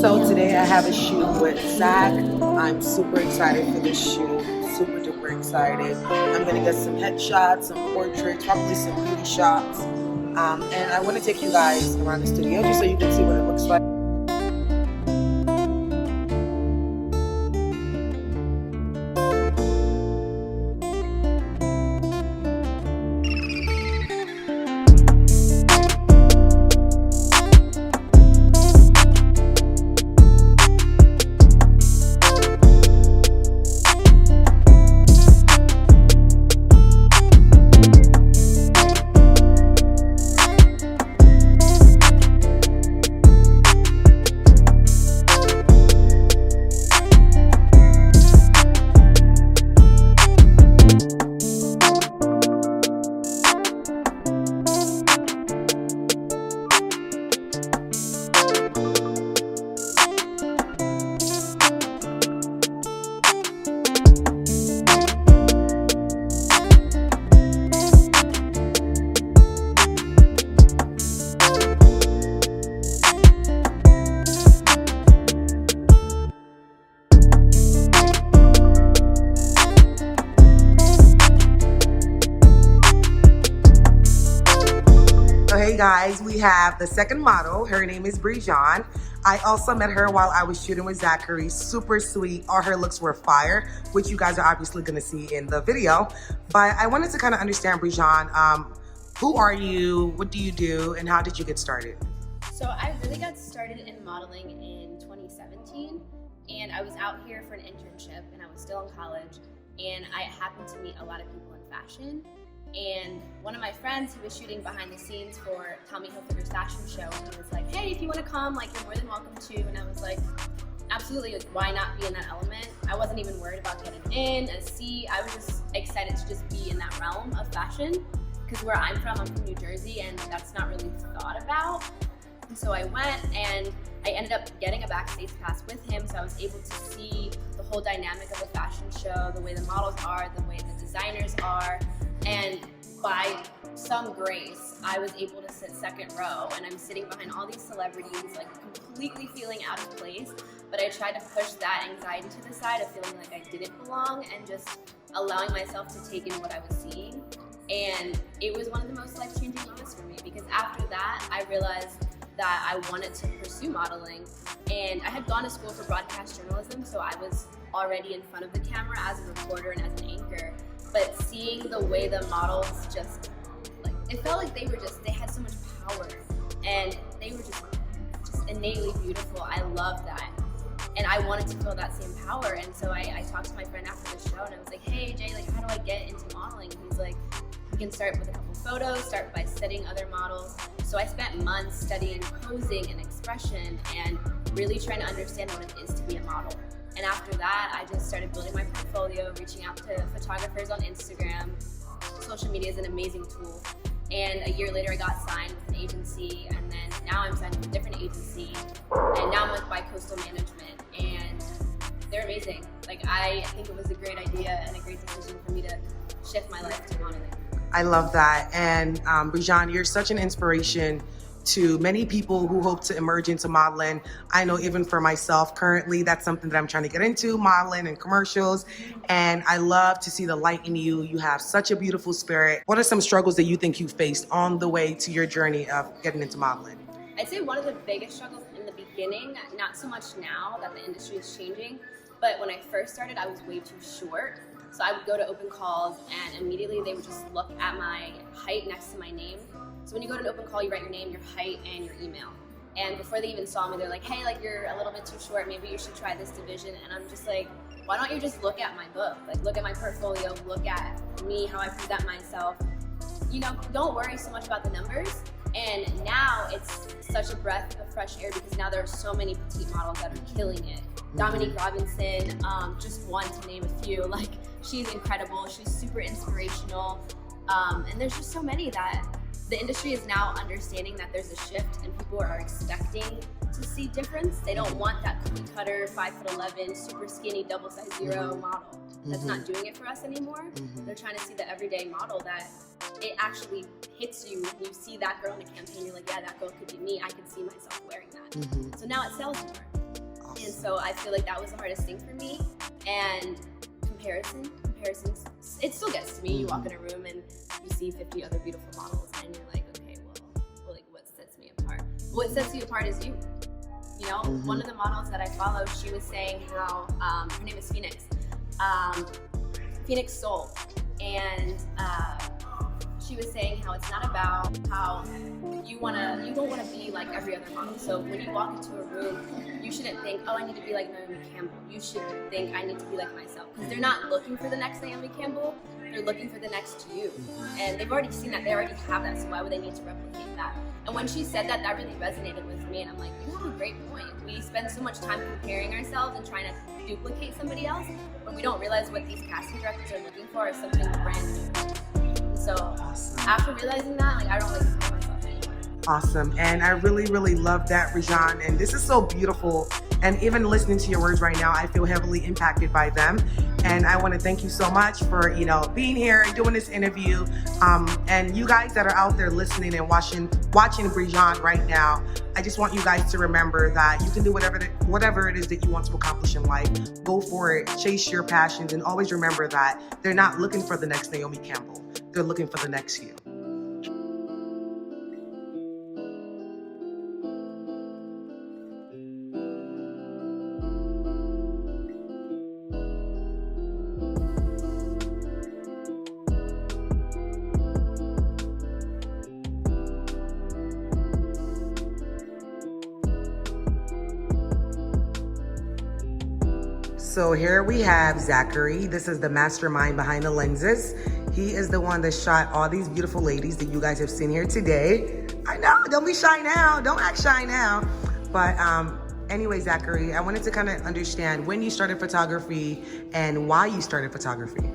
So today I have a shoot with Zach. I'm super excited for this shoot, super duper excited. I'm gonna get some headshots, some portraits, probably some beauty shots. And I wanna take you guys around the studio just so you can see what it looks like. So hey guys, we have the second model. Her name is Branden. I also met her while I was shooting with Zachery. Super sweet. All her looks were fire, which you guys are obviously going to see in the video. But I wanted to kind of understand, Branden, who are you, what do you do, and how did you get started? So I really got started in modeling in 2017, and I was out here for an internship, and I was still in college, and I happened to meet a lot of people in fashion. And one of my friends, who was shooting behind the scenes for Tommy Hilfiger's fashion show, he was like, hey, if you want to come, like, you're more than welcome to. And I was like, absolutely, like, why not be in that element? I wasn't even worried about getting in, a seat. I was just excited to just be in that realm of fashion, because where I'm from New Jersey, and that's not really thought about. And so I went, and I ended up getting a backstage pass with him, so I was able to see the whole dynamic of the fashion show, the way the models are, the way the designers are. And by some grace, I was able to sit second row, and I'm sitting behind all these celebrities, like completely feeling out of place. But I tried to push that anxiety to the side of feeling like I didn't belong, and just allowing myself to take in what I was seeing. And it was one of the most life-changing moments for me, because after that, I realized that I wanted to pursue modeling. And I had gone to school for broadcast journalism, so I was already in front of the camera as a reporter and as an anchor. But seeing the way the models just, like, it felt like they had so much power, and they were just innately beautiful. I loved that. And I wanted to feel that same power. And so I talked to my friend after the show, and I was like, hey, Jay, like, how do I get into modeling? And he's like, you can start with a couple photos, start by studying other models. So I spent months studying posing and expression and really trying to understand what it is to be a model. And after that, I just started building my portfolio, reaching out to photographers on Instagram. Social media is an amazing tool. And a year later, I got signed with an agency, and then now I'm signed with a different agency. And now I'm with Bi-Coastal Management, and they're amazing. Like, I think it was a great idea and a great decision for me to shift my life to modeling. I love that. And Branden, you're such an inspiration to many people who hope to emerge into modeling. I know even for myself, currently, that's something that I'm trying to get into, modeling and commercials. And I love to see the light in you. You have such a beautiful spirit. What are some struggles that you think you faced on the way to your journey of getting into modeling? I'd say one of the biggest struggles in the beginning, not so much now that the industry is changing, but when I first started, I was way too short. So I would go to open calls, and immediately they would just look at my height next to my name. So when you go to an open call, you write your name, your height, and your email. And before they even saw me, they're like, hey, like, you're a little bit too short. Maybe you should try this division. And I'm just like, why don't you just look at my book? Like, look at my portfolio, look at me, how I present myself. You know, don't worry so much about the numbers. And now it's such a breath of fresh air, because now there are so many petite models that are killing it. Dominique Robinson, just one to name a few. Like, she's incredible. She's super inspirational. And there's just so many that the industry is now understanding that there's a shift, and people are expecting to see difference. They don't want that cookie cutter 5'11", super skinny, double size zero model that's not doing it for us anymore. They're trying to see the everyday model that it actually hits you. When you see that girl in a campaign, you're like, yeah, that girl could be me. I could see myself wearing that. So now it sells more. And so I feel like that was the hardest thing for me. And comparisons, it still gets to me. You walk in a room and you see 50 other beautiful models and you're like, okay, well like what sets me apart? What sets you apart is you. You know, one of the models that I follow, she was saying how, her name is Phoenix, Phoenix Soul. And she was saying how it's not about how you don't want to be like every other model. So when you walk into a room, you shouldn't think, oh, I need to be like Naomi Campbell. You should think, I need to be like myself. Because they're not looking for the next Naomi Campbell, they're looking for the next you. And they've already seen that, they already have that, so why would they need to replicate that? And when she said that, that really resonated with me, and I'm like, you have a great point. We spend so much time comparing ourselves and trying to duplicate somebody else, when we don't realize what these casting directors are looking for is something brand new. So after realizing that, like, I don't really compare myself anymore. Awesome. And I really, really love that, Rajan. And this is so beautiful. And even listening to your words right now, I feel heavily impacted by them. And I want to thank you so much for, being here and doing this interview. And you guys that are out there listening and watching Rajan right now, I just want you guys to remember that you can do whatever it is that you want to accomplish in life. Go for it, chase your passions, and always remember that they're not looking for the next Naomi Campbell. They're looking for the next you. So here we have Zachery. This is the mastermind behind the lenses. He is the one that shot all these beautiful ladies that you guys have seen here today. I know, don't be shy now. Don't act shy now. But anyway, Zachery, I wanted to kind of understand when you started photography and why you started photography.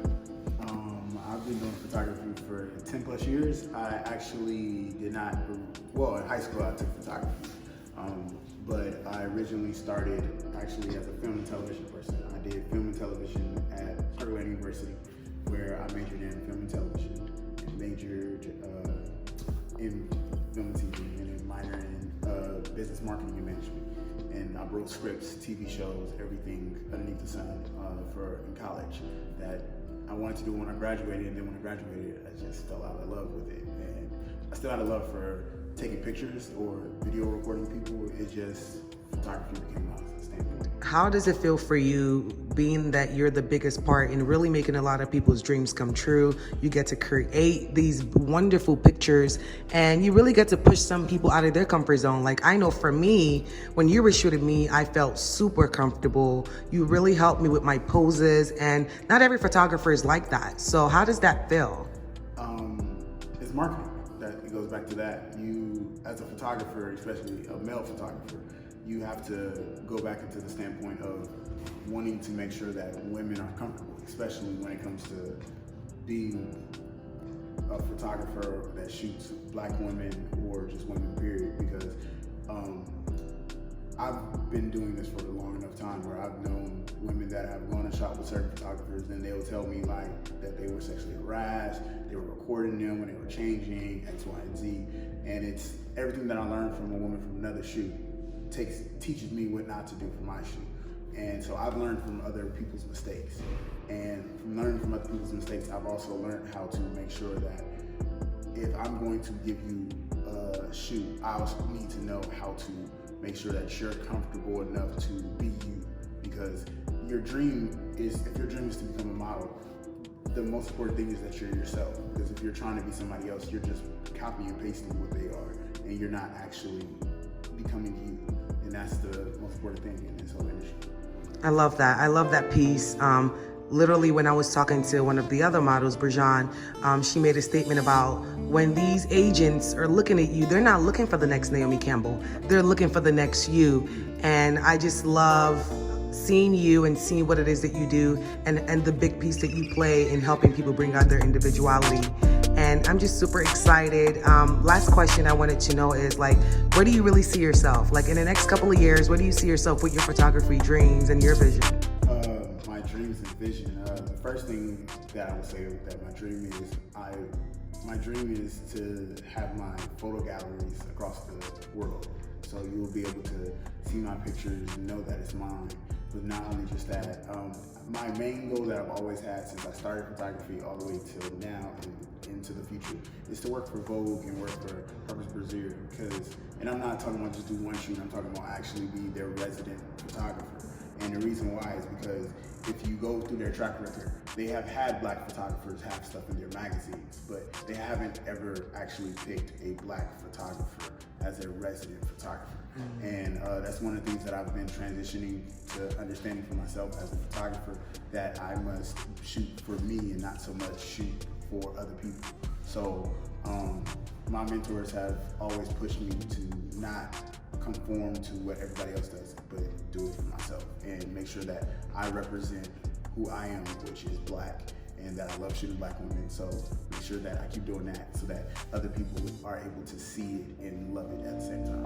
I've been doing photography for 10 plus years. I actually did not, in high school I took photography. But I originally started actually as a film and television person. I did film and television at Harvard University, where I majored in film and television, and majored in film and TV, and then minored in business marketing and management. And I wrote scripts, TV shows, everything underneath the sun in college that I wanted to do when I graduated. And then when I graduated, I just fell out of love with it. And I still had a love for taking pictures or video recording people. It just, photography became my standpoint. How does it feel for you, being that you're the biggest part in really making a lot of people's dreams come true? You get to create these wonderful pictures and you really get to push some people out of their comfort zone. Like, I know for me, when you were shooting me, I felt super comfortable. You really helped me with my poses, and not every photographer is like that. So how does that feel? It's marketing. It goes back to that. You, as a photographer, especially a male photographer, you have to go back into the standpoint of wanting to make sure that women are comfortable, especially when it comes to being a photographer that shoots black women or just women, period. Because I've been doing this for a long enough time where I've known women that have gone and shot with certain photographers, and they'll tell me like that they were sexually harassed, they were recording them when they were changing, X, Y, and Z. And it's everything that I learned from a woman from another shoot teaches me what not to do for my shoot. And so I've learned from other people's mistakes. And from learning from other people's mistakes, I've also learned how to make sure that if I'm going to give you a shoot, I also need to know how to make sure that you're comfortable enough to be you. Because if your dream is to become a model, the most important thing is that you're yourself. Because if you're trying to be somebody else, you're just copying and pasting what they are, and you're not actually becoming you. And that's the most important thing in this whole industry. I love that. I love that piece. Literally, when I was talking to one of the other models, Brajan, she made a statement about when these agents are looking at you, they're not looking for the next Naomi Campbell. They're looking for the next you. And I just love seeing you and seeing what it is that you do, and the big piece that you play in helping people bring out their individuality. And I'm just super excited. Last question I wanted to know is, like, where do you really see yourself? Like, in the next couple of years, where do you see yourself with your photography dreams and your vision? My dreams and vision. The first thing that I would say that my dream is to have my photo galleries across the world. So you'll be able to see my pictures and know that it's mine. But not only just that, my main goal that I've always had since I started photography all the way till now and into the future is to work for Vogue and work for Harper's Bazaar, because, and I'm not talking about just do one shoot, I'm talking about actually be their resident photographer. And the reason why is because if you go through their track record, they have had black photographers have stuff in their magazines, but they haven't ever actually picked a black photographer as their resident photographer. And that's one of the things that I've been transitioning to understanding for myself as a photographer, that I must shoot for me and not so much shoot for other people. So my mentors have always pushed me to not conform to what everybody else does, but do it for myself and make sure that I represent who I am, which is black, and that I love shooting black women. So make sure that I keep doing that so that other people are able to see it and love it at the same time.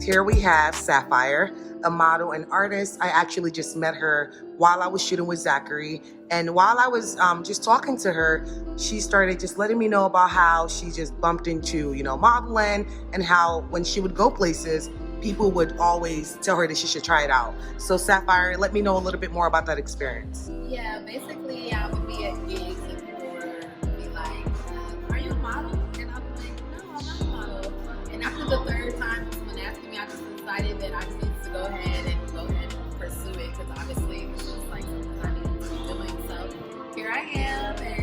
Here we have Sapphire, a model and artist. I actually just met her while I was shooting with Zachery. And while I was just talking to her, she started just letting me know about how she just bumped into, modeling, and how when she would go places, people would always tell her that she should try it out. So Sapphire, let me know a little bit more about that experience. Yeah, basically I would be at gigs and people would be like, are you a model? And I'm like, no, I'm not a model. And after the third time someone asking me, I just decided that I just needed to go ahead and pursue it, because obviously it was just like something I needed to be doing. So here I am, and